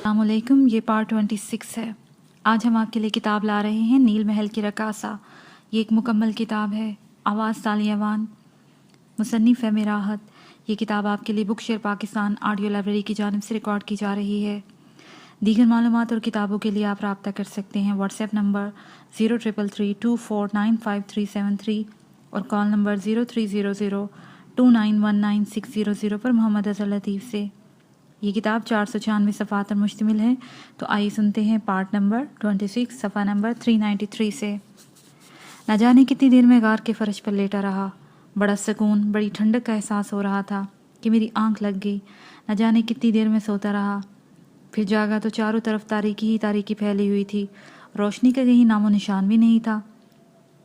السلام علیکم، یہ پارٹ 26 ہے۔ آج ہم آپ کے لیے کتاب لا رہے ہیں نیل محل کی رقاصہ۔ یہ ایک مکمل کتاب ہے۔ آواز تالیاوان، مصنف ہے راحت۔ یہ کتاب آپ کے لیے بک شیئر پاکستان آڈیو لائبریری کی جانب سے ریکارڈ کی جا رہی ہے۔ دیگر معلومات اور کتابوں کے لیے آپ رابطہ کر سکتے ہیں واٹس ایپ نمبر 0333249573 اور کال نمبر 0300291960 پر محمد اظہر لطیف سے۔ یہ کتاب 496 صفحات پر مشتمل ہے، تو آئیے سنتے ہیں پارٹ نمبر 26 صفحہ نمبر 393 سے۔ نہ جانے کتنی دیر میں غار کے فرش پر لیٹا رہا۔ بڑا سکون، بڑی ٹھنڈک کا احساس ہو رہا تھا کہ میری آنکھ لگ گئی۔ نہ جانے کتنی دیر میں سوتا رہا۔ پھر جاگا تو چاروں طرف تاریکی ہی تاریکی پھیلی ہوئی تھی، روشنی کا کہیں نام و نشان بھی نہیں تھا۔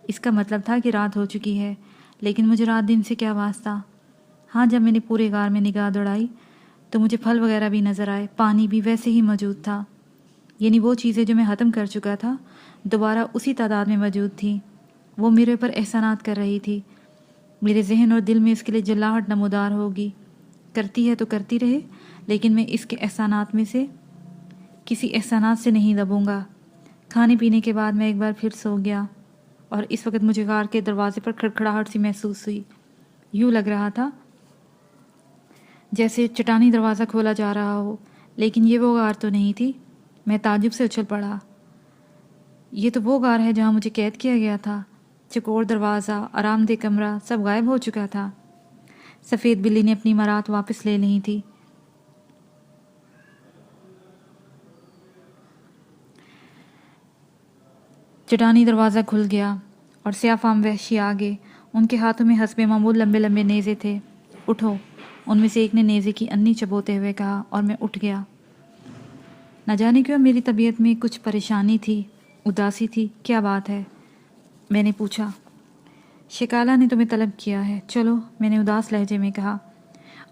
اس کا مطلب تھا کہ رات ہو چکی ہے، لیکن مجھے رات دن سے کیا واسطہ؟ ہاں، جب میں نے پورے غار میں نگاہ دوڑائی تو مجھے پھل وغیرہ بھی نظر آئے، پانی بھی ویسے ہی موجود تھا، یعنی وہ چیزیں جو میں ختم کر چکا تھا دوبارہ اسی تعداد میں موجود تھیں۔ وہ میرے اوپر احسانات کر رہی تھی۔ میرے ذہن اور دل میں اس کے لیے جلاہٹ نمودار ہوگی۔ کرتی ہے تو کرتی رہے، لیکن میں اس کے احسانات میں سے کسی احسانات سے نہیں دبوں گا۔ کھانے پینے کے بعد میں ایک بار پھر سو گیا، اور اس وقت مجھے غار کے دروازے پر کھڑکھڑاہٹ سی محسوس ہوئی۔ یوں لگ رہا تھا جیسے چٹانی دروازہ کھولا جا رہا ہو، لیکن یہ وہ غار تو نہیں تھی۔ میں تعجب سے اچھل پڑا۔ یہ تو وہ غار ہے جہاں مجھے قید کیا گیا تھا۔ چکور دروازہ، آرام دہ کمرہ، سب غائب ہو چکا تھا۔ سفید بلی نے اپنی مرات واپس لے لی تھی۔ چٹانی دروازہ کھل گیا اور سیاہ فام وحشی آگے۔ ان کے ہاتھوں میں حسب معمول لمبے لمبے نیزے تھے۔ اٹھو، ان میں سے ایک نے نیزے کی انی چبوتے ہوئے کہا، اور میں اٹھ گیا۔ نہ جانے کیوں میری طبیعت میں کچھ پریشانی تھی، اداسی تھی۔ کیا بات ہے؟ میں نے پوچھا۔ شکالہ نے تمہیں طلب کیا ہے، چلو، میں نے اداس لہجے میں کہا،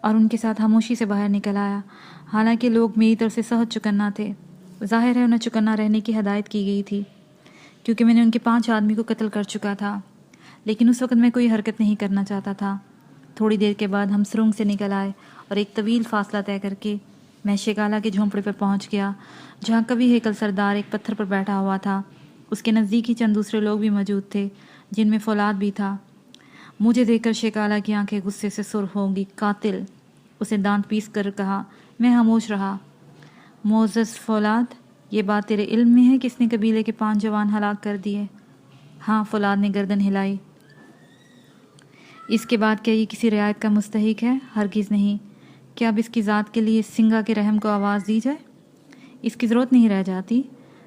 اور ان کے ساتھ خاموشی سے باہر نکل آیا۔ حالانکہ لوگ میری طرف سے سخت چکنا تھے۔ ظاہر ہے انہیں چکنا رہنے کی ہدایت کی گئی تھی، کیونکہ میں نے ان کے 5 آدمی کو قتل کر چکا تھا، لیکن اس وقت میں کوئی حرکت نہیں کرنا چاہتا تھا۔ تھوڑی دیر کے بعد ہم سرنگ سے نکل آئے اور ایک طویل فاصلہ طے کر کے میں شکالہ کے جھونپڑے پر پہنچ گیا، جہاں کبھی ہیکل سردار ایک پتھر پر بیٹھا ہوا تھا۔ اس کے نزدیک ہی چند دوسرے لوگ بھی موجود تھے، جن میں فولاد بھی تھا۔ مجھے دیکھ کر شکالہ کی آنکھیں غصے سے سرخ ہوں گی۔ قاتل! اسے دانت پیس کر کہا۔ میں خاموش رہا۔ معزز فولاد، یہ بات تیرے علم میں ہے کہ اس نے قبیلے کے 5 جوان ہلاک کر دیے؟ ہاں، فولاد نے گردن ہلائی۔ اس کے بعد کیا یہ کسی رعایت کا مستحق ہے؟ ہرگز نہیں۔ کیا اب اس کی ذات کے لیے سنگا کے رحم کو آواز دی جائے؟ اس کی ضرورت نہیں رہ جاتی۔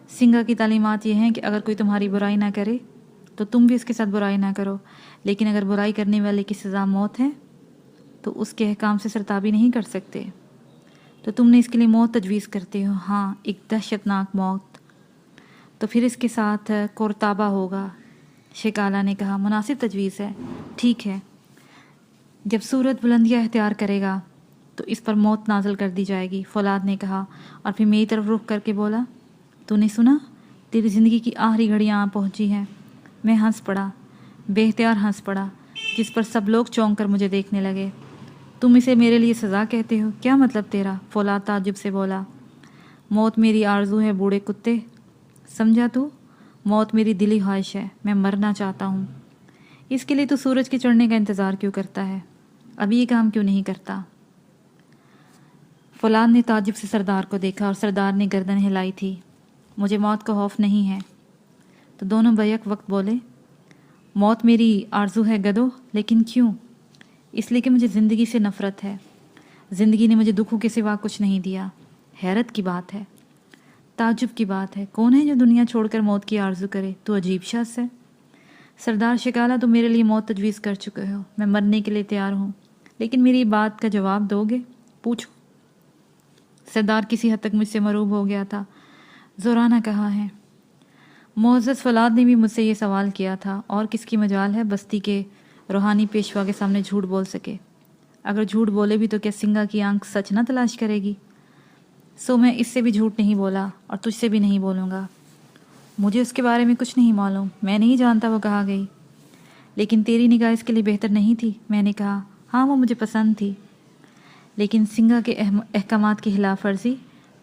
سنگا کی تعلیمات یہ ہیں کہ اگر کوئی تمہاری برائی نہ کرے تو تم بھی اس کے ساتھ برائی نہ کرو، لیکن اگر برائی کرنے والے کی سزا موت ہے تو اس کے احکام سے سرتابی نہیں کر سکتے۔ تو تم نے اس کے لیے موت تجویز کرتے ہو؟ ہاں، ایک دہشت ناک موت۔ تو پھر اس کے ساتھ کورتابہ ہوگا، شکالہ نے کہا۔ مناسب تجویز ہے۔ ٹھیک ہے، جب سورت بلندیاں اختیار کرے گا تو اس پر موت نازل کر دی جائے گی، فولاد نے کہا، اور پھر میری طرف رخ کر کے بولا، تو نے سنا؟ تیری زندگی کی آخری گھڑیاں آ پہنچی ہیں۔ میں ہنس پڑا، بے اختیار ہنس پڑا، جس پر سب لوگ چونک کر مجھے دیکھنے لگے۔ تم اسے میرے لیے سزا کہتے ہو؟ کیا مطلب تیرا؟ فولاد تعجب سے بولا۔ موت میری آرزو ہے بوڑھے کتے، سمجھا تو؟ موت میری دلی خواہش ہے، میں مرنا چاہتا ہوں۔ اس کے لیے تو سورج کے چڑھنے کا انتظار کیوں کرتا ہے؟ ابھی یہ کام کیوں نہیں کرتا؟ فولاد نے تعجب سے سردار کو دیکھا، اور سردار نے گردن ہلائی تھی۔ مجھے موت کا خوف نہیں ہے۔ تو دونوں بیک وقت بولے، موت میری آرزو ہے گدو، لیکن کیوں؟ اس لیے کہ مجھے زندگی سے نفرت ہے۔ زندگی نے مجھے دکھوں کے سوا کچھ نہیں دیا۔ حیرت کی بات ہے، تعجب کی بات ہے، کون ہے جو دنیا چھوڑ کر موت کی آرزو کرے؟ تو عجیب شخص ہے۔ سردار شکالہ، تم میرے لیے موت تجویز کر چکے ہو، میں مرنے کے لیے تیار ہوں، لیکن میری بات کا جواب دو گے؟ پوچھو۔ سردار کسی حد تک مجھ سے مروب ہو گیا تھا۔ زورانہ کہا ہے۔ معزز فولاد نے بھی مجھ سے یہ سوال کیا تھا، اور کس کی مجال ہے بستی کے روحانی پیشوا کے سامنے جھوٹ بول سکے؟ اگر جھوٹ بولے بھی تو کیا سنگا کی آنکھ سچ نہ تلاش کرے گی؟ سو میں اس سے بھی جھوٹ نہیں بولا، اور تجھ سے بھی نہیں بولوں گا۔ مجھے اس کے بارے میں کچھ نہیں معلوم، میں نہیں جانتا وہ کہاں گئی۔ لیکن تیری نگاہ اس کے لیے بہتر نہیں تھی؟ میں نے کہا، ہاں، وہ مجھے پسند تھی، لیکن سنگا کے احکامات کی خلاف ورزی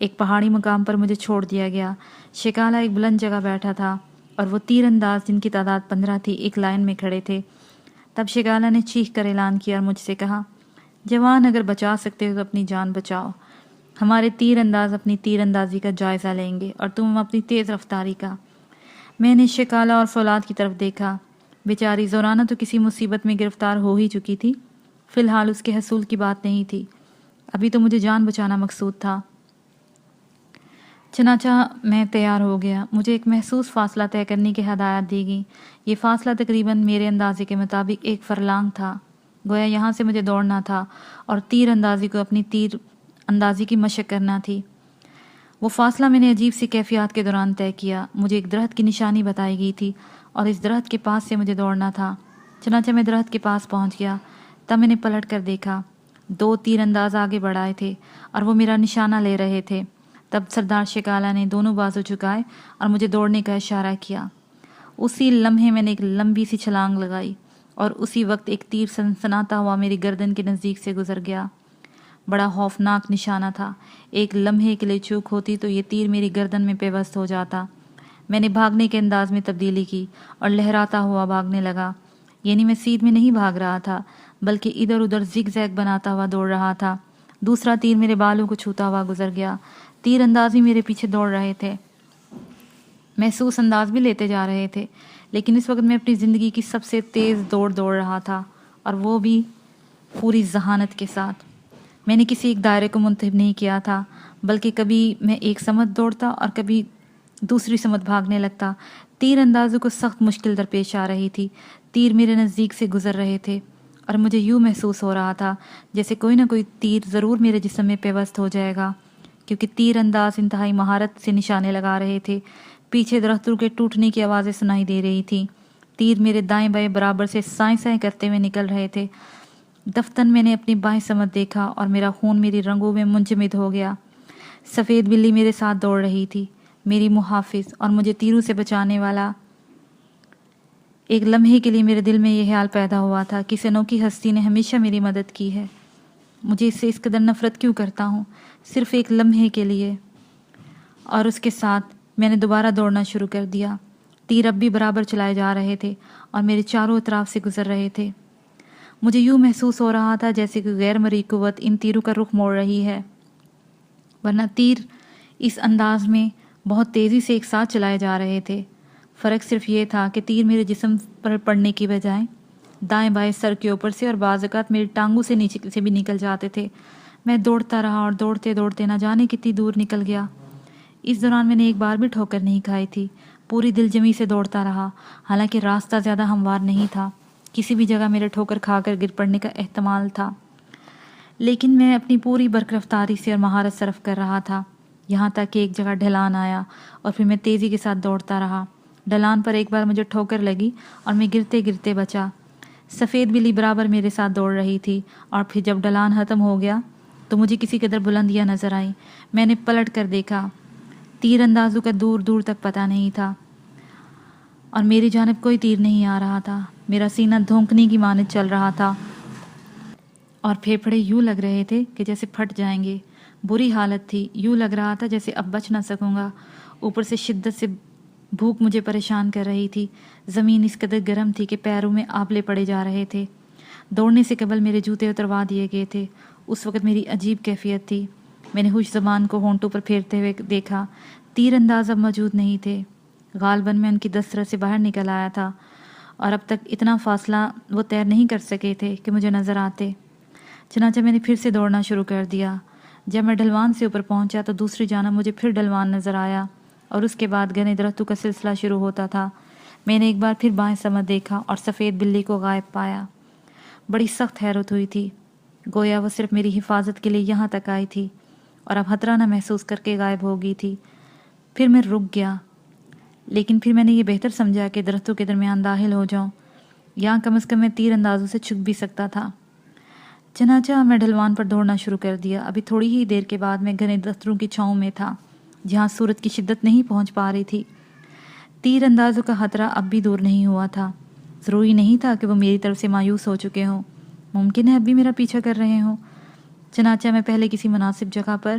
ایک پہاڑی مقام پر مجھے چھوڑ دیا گیا۔ شکالہ ایک بلند جگہ بیٹھا تھا اور وہ تیر انداز جن کی تعداد 15 تھی ایک لائن میں کھڑے تھے۔ تب شکالہ نے چیخ کر اعلان کیا اور مجھ سے کہا، جوان اگر بچا سکتے ہو تو اپنی جان بچاؤ۔ ہمارے تیر انداز اپنی تیر اندازی کا جائزہ لیں گے اور تم اپنی تیز رفتاری کا۔ میں نے شکالہ اور فولاد کی طرف دیکھا۔ بیچاری زورانہ تو کسی مصیبت میں گرفتار ہو ہی چکی تھی، فی الحال اس کے حصول کی بات نہیں تھی، ابھی تو مجھے جان بچانا مقصود تھا۔ چنانچہ میں تیار ہو گیا۔ مجھے ایک محسوس فاصلہ طے کرنے کی ہدایت دی گئی۔ یہ فاصلہ تقریباً میرے اندازے کے مطابق 1 فرلانگ تھا، گویا یہاں سے مجھے دوڑنا تھا اور تیر اندازی کو اپنی تیر اندازی کی مشق کرنا تھی۔ وہ فاصلہ میں نے عجیب سی کیفیات کے دوران طے کیا۔ مجھے ایک درخت کی نشانی بتائی گئی تھی اور اس درخت کے پاس سے مجھے دوڑنا تھا۔ چنانچہ میں درخت کے پاس پہنچ گیا۔ تب میں نے پلٹ کر دیکھا، 2 تیر انداز آگے بڑھائے تھے اور وہ میرا نشانہ لے رہے تھے۔ تب سردار شکالہ نے دونوں بازو جھکائے اور مجھے دوڑنے کا اشارہ کیا۔ اسی لمحے میں نے ایک لمبی سی چھلانگ لگائی اور اسی وقت ایک تیر سنسناتا ہوا میری گردن کے نزدیک سے گزر گیا۔ بڑا خوفناک نشانہ تھا، ایک لمحے کے لیے چوک ہوتی تو یہ تیر میری گردن میں پیوست ہو جاتا۔ میں نے بھاگنے کے انداز میں تبدیلی کی اور لہراتا ہوا بھاگنے لگا، یعنی میں سیدھ میں نہیں بھاگ رہا تھا بلکہ ادھر ادھر زگ زیگ بناتا ہوا دوڑ رہا تھا۔ دوسرا تیر میرے بالوں کو چھوتا ہوا گزر گیا۔ تیر اندازی میرے پیچھے دوڑ رہے تھے، محسوس انداز بھی لیتے جا رہے تھے، لیکن اس وقت میں اپنی زندگی کی سب سے تیز دوڑ رہا تھا، اور وہ بھی پوری ذہانت کے ساتھ۔ میں نے کسی ایک دائرے کو منتخب نہیں کیا تھا، بلکہ کبھی میں ایک سمت دوڑتا اور کبھی دوسری سمت بھاگنے لگتا۔ تیر اندازوں کو سخت مشکل درپیش آ رہی تھی۔ تیر میرے نزدیک سے گزر رہے تھے اور مجھے یوں محسوس ہو رہا تھا جیسے کوئی نہ کوئی تیر ضرور میرے جسم میں پیوست ہو جائے گا، کیونکہ تیر انداز انتہائی مہارت سے نشانے لگا رہے تھے۔ پیچھے درختوں کے ٹوٹنے کی آوازیں سنائی دے رہی تھیں۔ تیر میرے دائیں بائیں برابر سے سائیں سائیں کرتے ہوئے نکل رہے تھے۔ دفتن میں نے اپنی بائیں سمت دیکھا اور میرا خون میری رنگوں میں منجمد ہو گیا۔ سفید بلی میرے ساتھ دوڑ رہی تھی، میری محافظ اور مجھے تیروں سے بچانے والا۔ ایک لمحے کے لیے میرے دل میں یہ خیال پیدا ہوا تھا کہ اس انوکھی ہستی نے ہمیشہ میری مدد کی ہے، مجھے اس سے اس قدر نفرت کیوں کرتا ہوں، صرف ایک لمحے کے لیے۔ اور اس کے ساتھ میں نے دوبارہ دوڑنا شروع کر دیا۔ تیر اب بھی برابر چلائے جا رہے تھے اور میرے چاروں اطراف سے گزر رہے تھے۔ مجھے یوں محسوس ہو رہا تھا جیسے کہ غیر مرئی قوت ان تیروں کا رخ موڑ رہی ہے، ورنہ تیر اس انداز میں بہت تیزی سے ایک ساتھ چلائے جا رہے تھے۔ فرق صرف یہ تھا کہ تیر میرے جسم پر پڑنے کی بجائے دائیں بائیں سر کے اوپر سے اور بعض اوقات میری ٹانگوں سے نیچے سے بھی نکل جاتے تھے۔ میں دوڑتا رہا اور دوڑتے دوڑتے نہ جانے کتنی دور نکل گیا۔ اس دوران میں نے ایک بار بھی ٹھوکر نہیں کھائی تھی، پوری دل جمی سے دوڑتا رہا، حالانکہ راستہ زیادہ ہموار نہیں تھا، کسی بھی جگہ میرے ٹھوکر کھا کر گر پڑنے کا احتمال تھا، لیکن میں اپنی پوری برق رفتاری سے اور مہارت صرف کر رہا تھا، یہاں تک کہ ایک جگہ ڈھلان آیا اور پھر میں تیزی کے ساتھ دوڑتا رہا۔ ڈھلان پر ایک بار مجھے ٹھوکر لگی اور میں گرتے گرتے بچا۔ سفید بلی برابر میرے ساتھ دوڑ رہی تھی اور پھر جب ڈھلان ختم ہو گیا تو مجھے کسی قدر بلندیاں نظر آئیں۔ میں نے پلٹ کر دیکھا، تیر اندازوں کا دور دور تک پتہ نہیں تھا اور میری جانب کوئی تیر نہیں آ رہا تھا۔ میرا سینہ دھونکنے کی مانند چل رہا تھا اور پھیپھڑے یوں لگ رہے تھے کہ جیسے پھٹ جائیں گے۔ بری حالت تھی، یوں لگ رہا تھا جیسے اب بچ نہ سکوں گا۔ اوپر سے شدت سے بھوک مجھے پریشان کر رہی تھی۔ زمین اس قدر گرم تھی کہ پیروں میں آبلے پڑے جا رہے تھے۔ دوڑنے سے قبل میرے جوتے اتروا دیے گئے تھے۔ اس وقت میری عجیب کیفیت تھی۔ میں نے ہوش زبان کو ہونٹوں پر پھیرتے ہوئے دیکھا، تیر انداز اب موجود نہیں تھے۔ غالباً میں ان کی دسترس سے باہر نکل آیا تھا اور اب تک اتنا فاصلہ وہ طے نہیں کر سکے تھے کہ مجھے نظر آتے۔ چنانچہ میں نے پھر سے دوڑنا شروع کر دیا۔ جب میں ڈھلوان سے اوپر پہنچا تو دوسری جانب مجھے پھر ڈھلوان نظر آیا اور اس کے بعد گھنے درختوں کا سلسلہ شروع ہوتا تھا۔ میں نے ایک بار پھر بائیں سمت دیکھا اور سفید بلی کو غائب پایا۔ بڑی سخت حیرت ہوئی تھی، گویا وہ صرف میری حفاظت کے لیے یہاں تک آئی تھی اور اب خطرہ نہ محسوس کر کے غائب ہو گئی تھی۔ پھر میں رک گیا، لیکن پھر میں نے یہ بہتر سمجھا کہ درختوں کے درمیان داخل ہو جاؤں، یہاں کم از کم میں تیر اندازوں سے چھک بھی سکتا تھا۔ چنانچہ میں ڈھلوان پر دوڑنا شروع کر دیا۔ ابھی تھوڑی ہی دیر کے بعد میں گھنے درختوں کی چھاؤں میں تھا، جہاں سورج کی شدت نہیں پہنچ پا رہی تھی۔ تیر اندازوں کا خطرہ اب بھی دور نہیں ہوا تھا۔ ضروری نہیں تھا کہ وہ میری طرف سے مایوس ہو چکے ہوں، ممکن ہے اب بھی میرا پیچھا کر رہے ہوں۔ چنانچہ میں پہلے کسی مناسب جگہ پر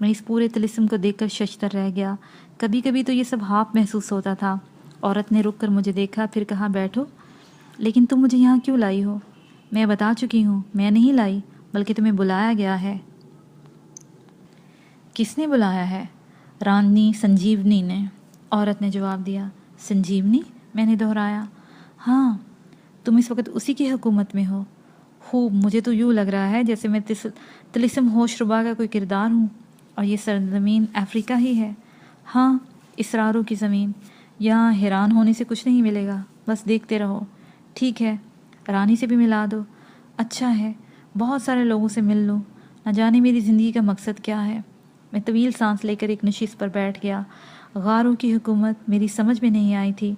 میں اس پورے طلسم کو دیکھ کر ششدر رہ گیا۔ کبھی کبھی تو یہ سب ہاپ محسوس ہوتا تھا۔ عورت نے رک کر مجھے دیکھا، پھر کہا بیٹھو۔ لیکن تم مجھے یہاں کیوں لائی ہو؟ میں بتا چکی ہوں، میں نہیں لائی، بلکہ تمہیں بلایا گیا ہے۔ کس نے بلایا ہے؟ رانی سنجیونی نے، عورت نے جواب دیا۔ سنجیونی؟ میں نے دہرایا۔ ہاں، تم اس وقت اسی کی حکومت میں ہو۔ خوب، مجھے تو یوں لگ رہا ہے جیسے میں طلسم ہوش ربا کا کوئی کردار ہوں، اور یہ سرزمین افریقہ ہی ہے۔ ہاں، اسراروں کی زمین۔ یہاں حیران ہونے سے کچھ نہیں ملے گا، بس دیکھتے رہو۔ ٹھیک ہے، رانی سے بھی ملا دو۔ اچھا ہے، بہت سارے لوگوں سے مل لوں، نہ جانے میری زندگی کا مقصد کیا ہے۔ میں طویل سانس لے کر ایک نشست پر بیٹھ گیا۔ غاروں کی حکومت میری سمجھ میں نہیں آئی تھی۔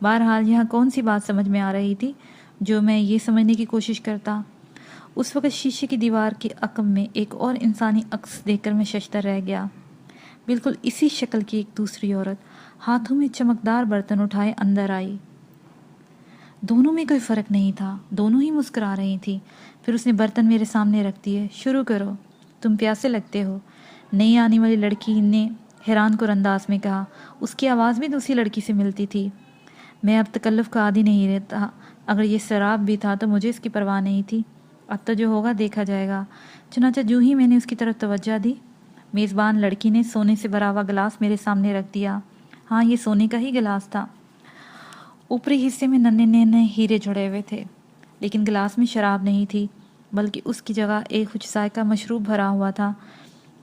بہرحال یہاں کون سی بات سمجھ میں آ رہی تھی جو میں یہ سمجھنے کی کوشش کرتا۔ اس وقت شیشے کی دیوار کے عقب میں ایک اور انسانی عکس دیکھ کر میں ششدر رہ گیا۔ بالکل اسی شکل کی ایک دوسری عورت ہاتھوں میں چمکدار برتن اٹھائے اندر آئی۔ دونوں میں کوئی فرق نہیں تھا، دونوں ہی مسکرا رہی تھی۔ پھر اس نے برتن میرے سامنے رکھ دیے۔ شروع کرو، تم پیاسے لگتے ہو، نئی آنے والی لڑکی نے حیران کن انداز میں کہا۔ اس کی آواز بھی دوسری لڑکی سے ملتی تھی۔ میں اب تکلف کا عادی نہیں رہتا۔ اگر یہ شراب بھی تھا تو مجھے اس کی پرواہ نہیں تھی۔ اب تو جو ہوگا دیکھا جائے گا۔ چنانچہ جو ہی میں نے اس کی طرف توجہ دی، میزبان لڑکی نے سونے سے بھرا ہوا گلاس میرے سامنے رکھ دیا۔ ہاں، یہ سونے کا ہی گلاس تھا۔ اوپری حصے میں ننھے ننھے ہیرے جڑے ہوئے تھے، لیکن گلاس میں شراب نہیں تھی، بلکہ اس کی جگہ ایک خوش ذائقہ مشروب بھرا ہوا تھا،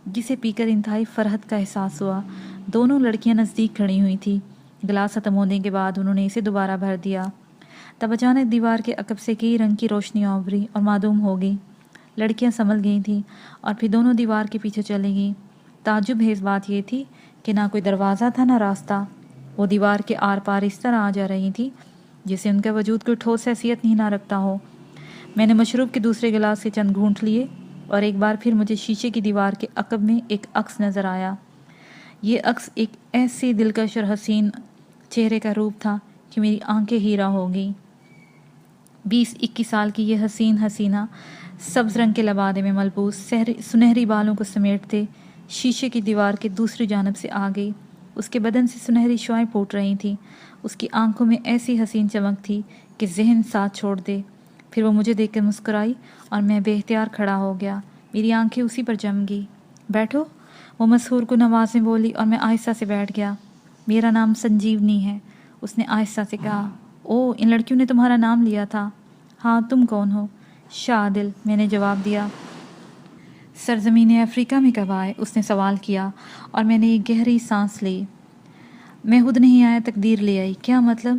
جسے پی کر انتہائی فرحت کا احساس ہوا۔ دونوں لڑکیاں نزدیک کھڑی ہوئی تھیں۔ گلاس ختم ہونے کے بعد انہوں نے اسے دوبارہ بھر دیا۔ تب اچانک دیوار کے عقب سے کئی رنگ کی روشنی ابھری اور معدوم ہو گئی۔ لڑکیاں سنبھل گئی تھیں اور پھر دونوں دیوار کے پیچھے چلی گئیں۔ تعجب خیز بات یہ تھی کہ نہ کوئی دروازہ تھا نہ راستہ۔ وہ دیوار کے آر پار اس طرح آ جا رہی تھی جسے ان کا وجود کوئی ٹھوس حیثیت نہیں نہ رکھتا ہو۔ میں نے مشروب کے دوسرے گلاس سے چند گھونٹ لیے اور ایک بار پھر مجھے شیشے کی دیوار کے عقب میں ایک عکس نظر آیا۔ یہ عکس ایک ایسے دلکش اور حسین چہرے کا روپ تھا کہ میری آنکھیں ہیرا ہو گئیں۔ 20-21 سال کی یہ حسینہ سبز رنگ کے لبادے میں ملبوس سنہری بالوں کو سمیٹتے شیشے کی دیوار کے دوسری جانب سے آ گئی۔ اس کے بدن سے سنہری شعاعیں پھوٹ رہی تھیں۔ اس کی آنکھوں میں ایسی حسین چمک تھی کہ ذہن ساتھ چھوڑ دے۔ پھر وہ مجھے دیکھ کر مسکرائی اور میں بے اختیار کھڑا ہو گیا۔ میری آنکھیں اسی پر جم گئی۔ بیٹھو، وہ مسحور کن آواز میں بولی اور میں آہستہ سے بیٹھ گیا۔ میرا نام سنجیونی ہے، اس نے آہستہ سے کہا۔ او، ان لڑکیوں نے تمہارا نام لیا تھا؟ ہاں، تم کون ہو؟ شاہ عادل، میں نے جواب دیا۔ سرزمین افریقہ میں کب آئے؟ اس نے سوال کیا اور میں نے ایک گہری سانس لی۔ میں خود نہیں آیا، تقدیر لے آئی۔ کیا مطلب؟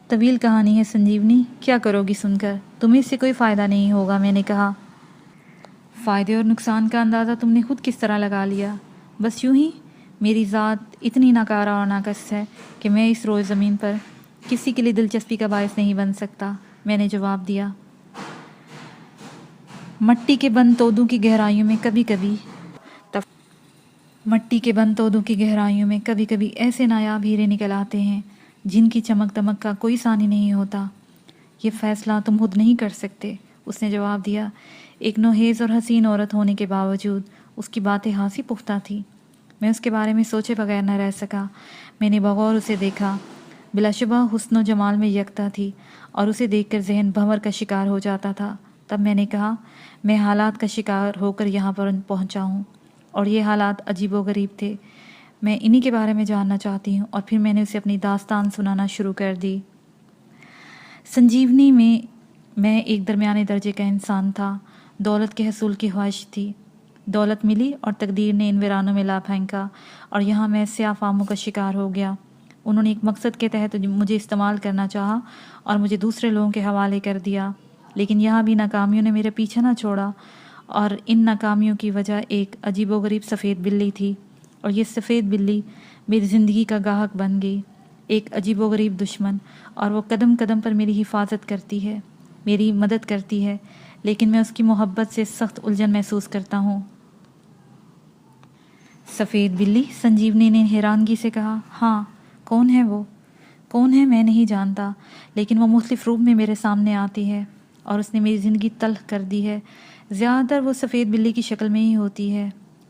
طویل کہانی ہے سنجیونی، کیا کرو گی سن کر؟ تمہیں اس سے کوئی فائدہ نہیں ہوگا، میں نے کہا۔ فائدے اور نقصان کا اندازہ تم نے خود کس طرح لگا لیا؟ بس یوں ہی۔ میری ذات اتنی ناکارہ اور ناقص ہے کہ میں اس روئے زمین پر کسی کے لیے دلچسپی کا باعث نہیں بن سکتا، میں نے جواب دیا۔ مٹی کے بند تودوں کی گہرائیوں میں کبھی کبھی ایسے نایاب ہیرے نکل آتے ہیں جن کی چمک دمک کا کوئی ثانی نہیں ہوتا۔ یہ فیصلہ تم خود نہیں کر سکتے، اس نے جواب دیا۔ ایک نوخیز اور حسین عورت ہونے کے باوجود اس کی باتیں خاصی پختہ تھی۔ میں اس کے بارے میں سوچے بغیر نہ رہ سکا۔ میں نے بغور اسے دیکھا۔ بلا شبہ حسن و جمال میں یکتا تھی اور اسے دیکھ کر ذہن بھنور کا شکار ہو جاتا تھا۔ تب میں نے کہا، میں حالات کا شکار ہو کر یہاں پر پہنچا ہوں، اور یہ حالات عجیب و غریب تھے۔ میں انہی کے بارے میں جاننا چاہتی ہوں۔ اور پھر میں نے اسے اپنی داستان سنانا شروع کر دی۔ سنجیونی میں ایک درمیانے درجے کا انسان تھا۔ دولت کے حصول کی خواہش تھی۔ دولت ملی اور تقدیر نے ان ویرانوں میں لا پھینکا، اور یہاں میں سیاہ فاموں کا شکار ہو گیا۔ انہوں نے ایک مقصد کے تحت مجھے استعمال کرنا چاہا اور مجھے دوسرے لوگوں کے حوالے کر دیا، لیکن یہاں بھی ناکامیوں نے میرا پیچھا نہ چھوڑا، اور ان ناکامیوں کی وجہ ایک عجیب و غریب سفید بلی تھی، اور یہ سفید بلی میری زندگی کا گاہک بن گئی، ایک عجیب و غریب دشمن، اور وہ قدم قدم پر میری حفاظت کرتی ہے، میری مدد کرتی ہے، لیکن میں اس کی محبت سے سخت الجھن محسوس کرتا ہوں۔ سفید بلی؟ سنجیونی نے حیرانگی سے کہا۔ ہاں، کون ہے وہ؟ کون ہے میں نہیں جانتا، لیکن وہ مختلف روپ میں میرے سامنے آتی ہے اور اس نے میری زندگی تلخ کر دی ہے۔ زیادہ تر وہ سفید بلی کی شکل میں ہی ہوتی ہے۔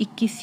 21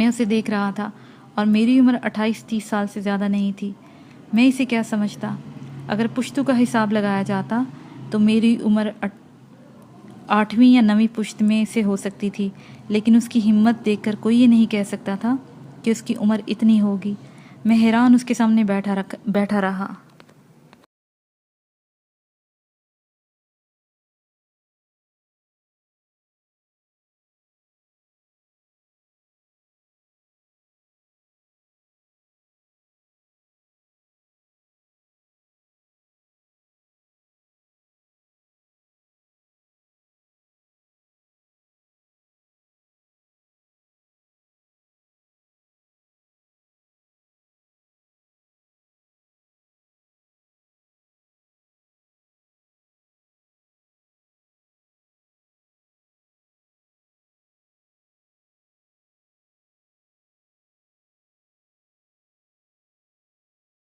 میں اسے دیکھ رہا تھا اور میری عمر 28-30 سال سے زیادہ نہیں تھی۔ میں اسے کیا سمجھتا؟ اگر پشتوں کا حساب لگایا جاتا تو میری عمر 8ویں یا 9ویں پشت میں سے ہو سکتی تھی، لیکن اس کی ہمت دیکھ کر کوئی یہ نہیں کہہ سکتا تھا کہ اس کی عمر اتنی ہوگی۔ میں حیران اس کے سامنے بیٹھا رہا۔